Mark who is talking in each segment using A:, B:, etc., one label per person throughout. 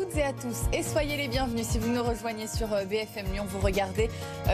A: toutes et à tous et soyez les bienvenus si vous nous rejoignez sur BFM Lyon. Vous regardez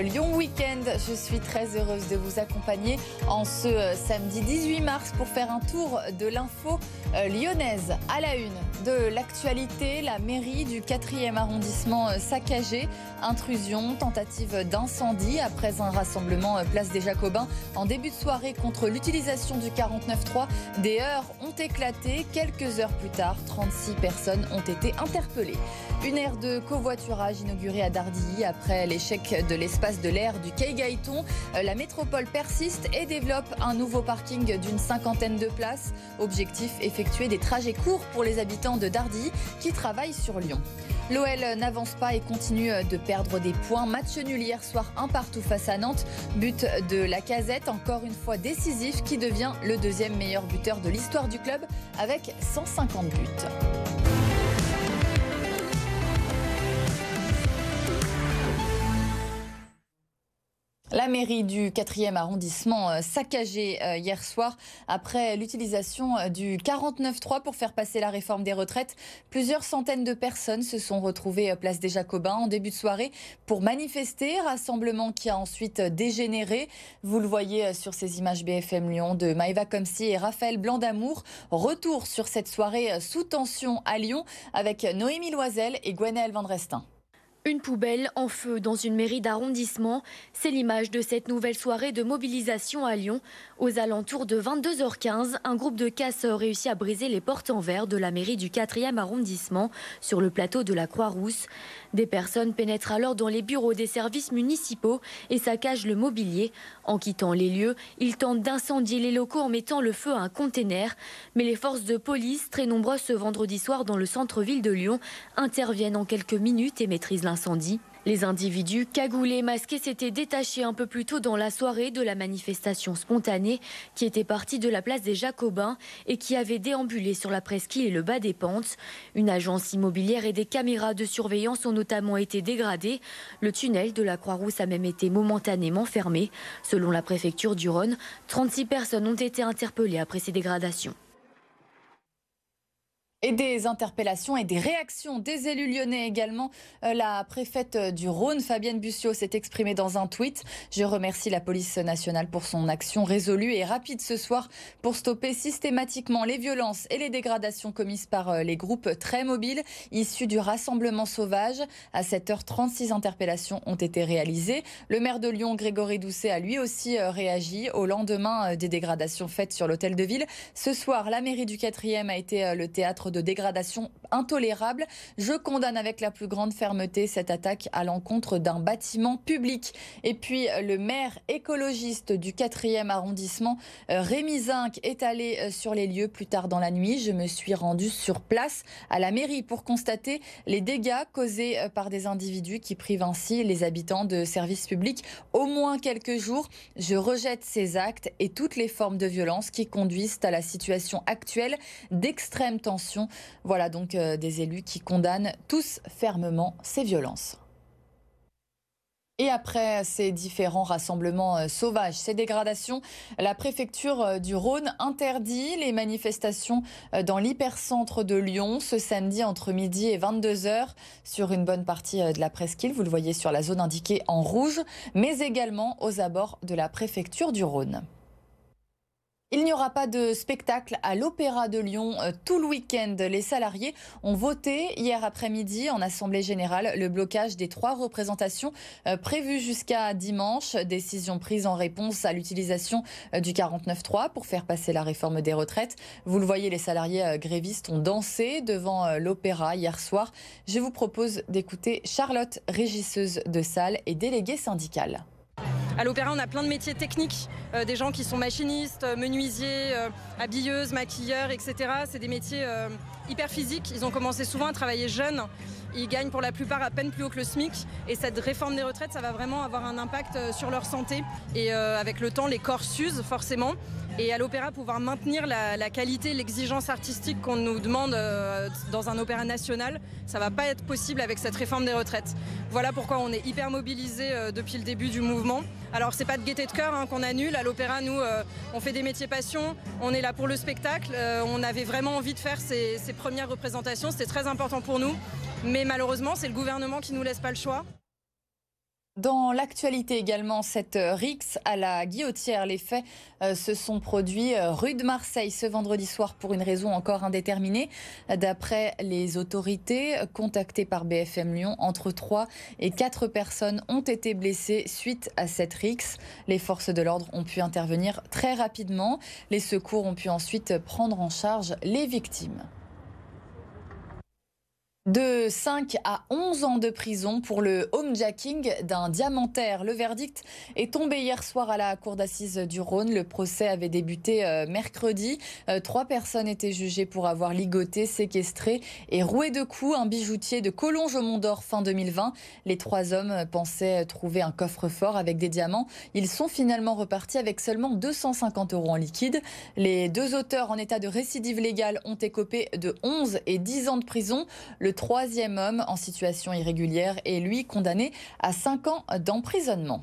A: Lyon Week-end. Je suis très heureuse de vous accompagner en ce samedi 18 mars pour faire un tour de l'info lyonnaise. À la une de l'actualité, la mairie du 4e arrondissement saccagée. Intrusion, tentative d'incendie après un rassemblement place des Jacobins en début de soirée contre l'utilisation du 49.3. Des heurts ont éclaté. Quelques heures plus tard, 36 personnes ont été interpellées. Une aire de covoiturage inaugurée à Dardilly après l'échec de l'espace de l'air du Quai Gaëton. La métropole persiste et développe un nouveau parking d'une 50aine de places. Objectif, effectuer des trajets courts pour les habitants de Dardilly qui travaillent sur Lyon. L'OL n'avance pas et continue de perdre des points. Match nul hier soir, un partout face à Nantes. But de Lacazette, encore une fois décisif, qui devient le deuxième meilleur buteur de l'histoire du club avec 150 buts. La mairie du 4e arrondissement saccagée hier soir après l'utilisation du 49.3 pour faire passer la réforme des retraites. Plusieurs centaines de personnes se sont retrouvées place des Jacobins en début de soirée pour manifester. Rassemblement qui a ensuite dégénéré. Vous le voyez sur ces images BFM Lyon de Maëva Comsi et Raphaël Blanc-d'Amour. Retour sur cette soirée sous tension à Lyon avec Noémie Loisel et Gwenaëlle Van Restin.
B: Une poubelle en feu dans une mairie d'arrondissement, c'est l'image de cette nouvelle soirée de mobilisation à Lyon. Aux alentours de 22h15, un groupe de casseurs réussit à briser les portes en verre de la mairie du 4e arrondissement sur le plateau de la Croix-Rousse. Des personnes pénètrent alors dans les bureaux des services municipaux et saccagent le mobilier. En quittant les lieux, ils tentent d'incendier les locaux en mettant le feu à un container. Mais les forces de police, très nombreuses ce vendredi soir dans le centre-ville de Lyon, interviennent en quelques minutes et maîtrisent l'incendie. Les individus cagoulés et masqués s'étaient détachés un peu plus tôt dans la soirée de la manifestation spontanée qui était partie de la place des Jacobins et qui avait déambulé sur la presqu'île et le bas des Pentes. Une agence immobilière et des caméras de surveillance ont notamment été dégradées. Le tunnel de la Croix-Rousse a même été momentanément fermé. Selon la préfecture du Rhône, 36 personnes ont été interpellées après ces dégradations.
A: Et des interpellations et des réactions des élus lyonnais également. La préfète du Rhône, Fabienne Bussiot, s'est exprimée dans un tweet. Je remercie la police nationale pour son action résolue et rapide ce soir pour stopper systématiquement les violences et les dégradations commises par les groupes très mobiles issus du rassemblement sauvage. À 7h36, interpellations ont été réalisées. Le maire de Lyon, Grégory Doucet, a lui aussi réagi au lendemain des dégradations faites sur l'hôtel de ville. Ce soir, la mairie du 4e a été le théâtre de dégradation intolérable. Je condamne avec la plus grande fermeté cette attaque à l'encontre d'un bâtiment public. Et puis le maire écologiste du 4e arrondissement, Rémi Zinc, est allé sur les lieux plus tard dans la nuit. Je me suis rendue sur place à la mairie pour constater les dégâts causés par des individus qui privent ainsi les habitants de services publics au moins quelques jours. Je rejette ces actes et toutes les formes de violence qui conduisent à la situation actuelle d'extrême tension. Voilà donc des élus qui condamnent tous fermement ces violences. Et après ces différents rassemblements sauvages, ces dégradations, la préfecture du Rhône interdit les manifestations dans l'hypercentre de Lyon ce samedi entre midi et 22h sur une bonne partie de la presqu'île. Vous le voyez sur la zone indiquée en rouge, mais également aux abords de la préfecture du Rhône. Il n'y aura pas de spectacle à l'Opéra de Lyon tout le week-end. Les salariés ont voté hier après-midi en Assemblée Générale le blocage des 3 représentations prévues jusqu'à dimanche. Décision prise en réponse à l'utilisation du 49.3 pour faire passer la réforme des retraites. Vous le voyez, les salariés grévistes ont dansé devant l'Opéra hier soir. Je vous propose d'écouter Charlotte, régisseuse de salle et déléguée syndicale.
C: À l'Opéra, on a plein de métiers techniques, des gens qui sont machinistes, menuisiers, habilleuses, maquilleurs, etc. C'est des métiers hyper physiques. Ils ont commencé souvent à travailler jeunes. Ils gagnent pour la plupart à peine plus haut que le SMIC. Et cette réforme des retraites, ça va vraiment avoir un impact sur leur santé. Et avec le temps, les corps s'usent forcément. Et à l'opéra, pouvoir maintenir la qualité, l'exigence artistique qu'on nous demande dans un opéra national, ça ne va pas être possible avec cette réforme des retraites. Voilà pourquoi on est hyper mobilisés depuis le début du mouvement, Alors c'est pas de gaieté de cœur qu'on annule. À l'Opéra, nous, on fait des métiers passion, on est là pour le spectacle. On avait vraiment envie de faire ces premières représentations, c'était très important pour nous. Mais malheureusement, c'est le gouvernement qui nous laisse pas le choix.
A: Dans l'actualité également, cette rixe à la guillotière. Les faits se sont produits rue de Marseille ce vendredi soir pour une raison encore indéterminée. D'après les autorités contactées par BFM Lyon, entre 3 et 4 personnes ont été blessées suite à cette rixe. Les forces de l'ordre ont pu intervenir très rapidement. Les secours ont pu ensuite prendre en charge les victimes. De 5 à 11 ans de prison pour le homejacking d'un diamantaire. Le verdict est tombé hier soir à la cour d'assises du Rhône. Le procès avait débuté mercredi. 3 personnes étaient jugées pour avoir ligoté, séquestré et roué de coups un bijoutier de Collonges au Mont-d'Or fin 2020. Les 3 hommes pensaient trouver un coffre-fort avec des diamants. Ils sont finalement repartis avec seulement 250 € en liquide. Les 2 auteurs en état de récidive légale ont écopé de 11 et 10 ans de prison. Le 3e homme en situation irrégulière est lui condamné à 5 ans d'emprisonnement.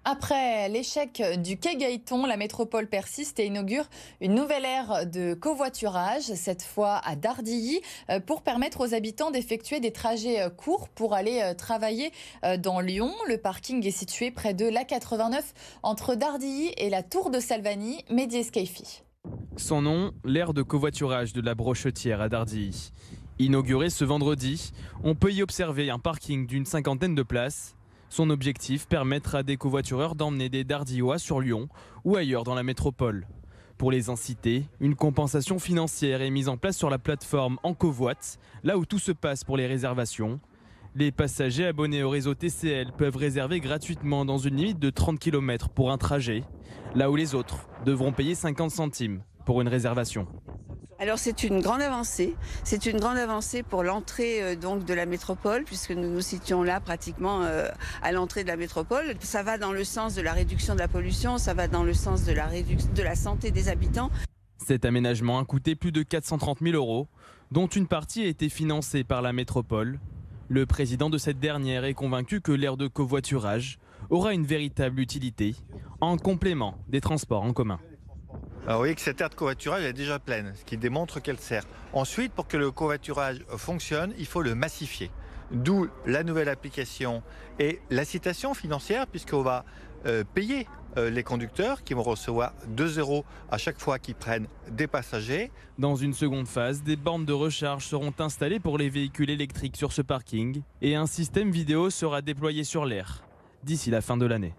A: Après l'échec du quai Gaëton, la métropole persiste et inaugure une nouvelle ère de covoiturage, cette fois à Dardilly, pour permettre aux habitants d'effectuer des trajets courts pour aller travailler dans Lyon. Le parking est situé près de l'A89 entre Dardilly et la Tour de Salvani, Mehdi Escaifi.
D: Son nom, l'aire de covoiturage de la Brochetière à Dardilly. Inauguré ce vendredi, on peut y observer un parking d'une 50aine de places. Son objectif, permettre à des covoitureurs d'emmener des Dardillois sur Lyon ou ailleurs dans la métropole. Pour les inciter, une compensation financière est mise en place sur la plateforme Encovoite, là où tout se passe pour les réservations. Les passagers abonnés au réseau TCL peuvent réserver gratuitement dans une limite de 30 km pour un trajet, là où les autres devront payer 50 centimes pour une réservation.
E: Alors c'est une grande avancée. C'est une grande avancée pour l'entrée donc de la métropole, puisque nous nous situons là pratiquement à l'entrée de la métropole. Ça va dans le sens de la réduction de la pollution, ça va dans le sens de la santé des habitants.
D: Cet aménagement a coûté plus de 430 000 €, dont une partie a été financée par la métropole. Le président de cette dernière est convaincu que l'aire de covoiturage aura une véritable utilité, en complément des transports en commun.
F: Alors vous voyez que cette aire de covoiturage est déjà pleine, ce qui démontre qu'elle sert. Ensuite, pour que le covoiturage fonctionne, il faut le massifier. D'où la nouvelle application et l'incitation financière, puisqu'on va payer les conducteurs qui vont recevoir 2 € à chaque fois qu'ils prennent des passagers.
D: Dans une seconde phase, des bornes de recharge seront installées pour les véhicules électriques sur ce parking et un système vidéo sera déployé sur l'aire d'ici la fin de l'année.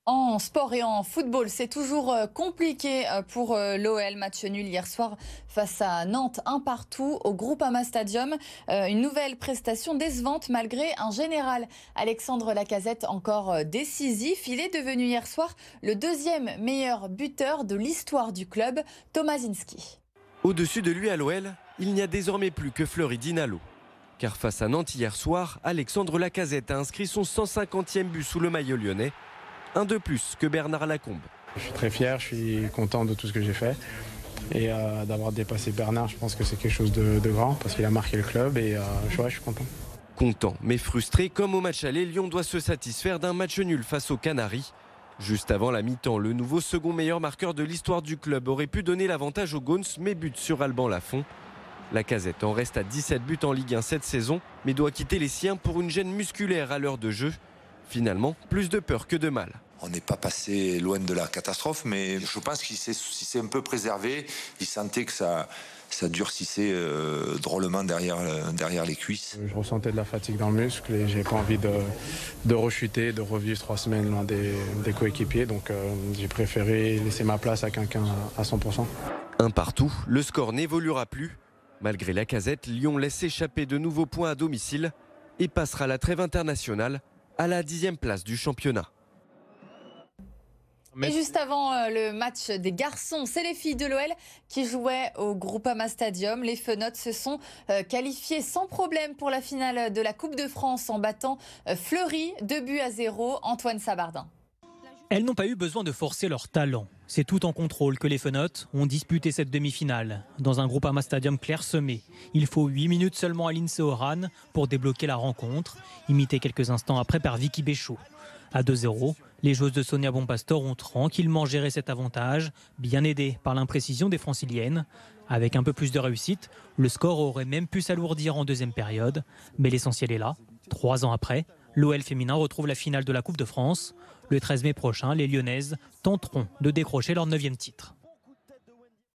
A: En sport et en football, c'est toujours compliqué pour l'OL. Match nul hier soir face à Nantes, 1-1 au Groupama Stadium. Une nouvelle prestation décevante malgré un général Alexandre Lacazette encore décisif. Il est devenu hier soir le 2e meilleur buteur de l'histoire du club, Tomasinski.
G: Au-dessus de lui à l'OL, il n'y a désormais plus que Fleury Dinalo. Car face à Nantes hier soir, Alexandre Lacazette a inscrit son 150e but sous le maillot lyonnais. Un de plus que Bernard Lacombe.
H: Je suis très fier, je suis content de tout ce que j'ai fait. Et d'avoir dépassé Bernard, je pense que c'est quelque chose de grand parce qu'il a marqué le club et je suis content.
G: Content mais frustré, comme au match aller, Lyon doit se satisfaire d'un match nul face aux Canaries. Juste avant la mi-temps, le nouveau second meilleur marqueur de l'histoire du club aurait pu donner l'avantage aux Gaunes, mais but sur Alban Lafont. Lacazette en reste à 17 buts en Ligue 1 cette saison, mais doit quitter les siens pour une gêne musculaire à l'heure de jeu. Finalement, plus de peur que de mal.
I: On n'est pas passé loin de la catastrophe, mais je pense qu'il s'est un peu préservé. Il sentait que ça durcissait drôlement derrière les cuisses.
H: Je ressentais de la fatigue dans le muscle et j'ai pas envie de rechuter, de revivre 3 semaines loin des coéquipiers. Donc j'ai préféré laisser ma place à quelqu'un à 100%.
G: 1-1, le score n'évoluera plus. Malgré Lacazette, Lyon laisse échapper de nouveaux points à domicile et passera la trêve internationale à la 10e place du championnat.
A: Et juste avant le match des garçons, c'est les filles de l'OL qui jouaient au Groupama Stadium. Les Fenotes se sont qualifiées sans problème pour la finale de la Coupe de France en battant Fleury 2-0. Antoine Sabardin.
J: Elles n'ont pas eu besoin de forcer leur talent. C'est tout en contrôle que les Fenotes ont disputé cette demi-finale, dans un Groupama Stadium clairsemé. Il faut 8 minutes seulement à l'INSEE Oran pour débloquer la rencontre, imitée quelques instants après par Vicky Béchaud. À 2-0, les joueuses de Sonia Bonpastor ont tranquillement géré cet avantage, bien aidées par l'imprécision des franciliennes. Avec un peu plus de réussite, le score aurait même pu s'alourdir en deuxième période. Mais l'essentiel est là. 3 ans après, l'OL féminin retrouve la finale de la Coupe de France. Le 13 mai prochain, les Lyonnaises tenteront de décrocher leur 9e titre.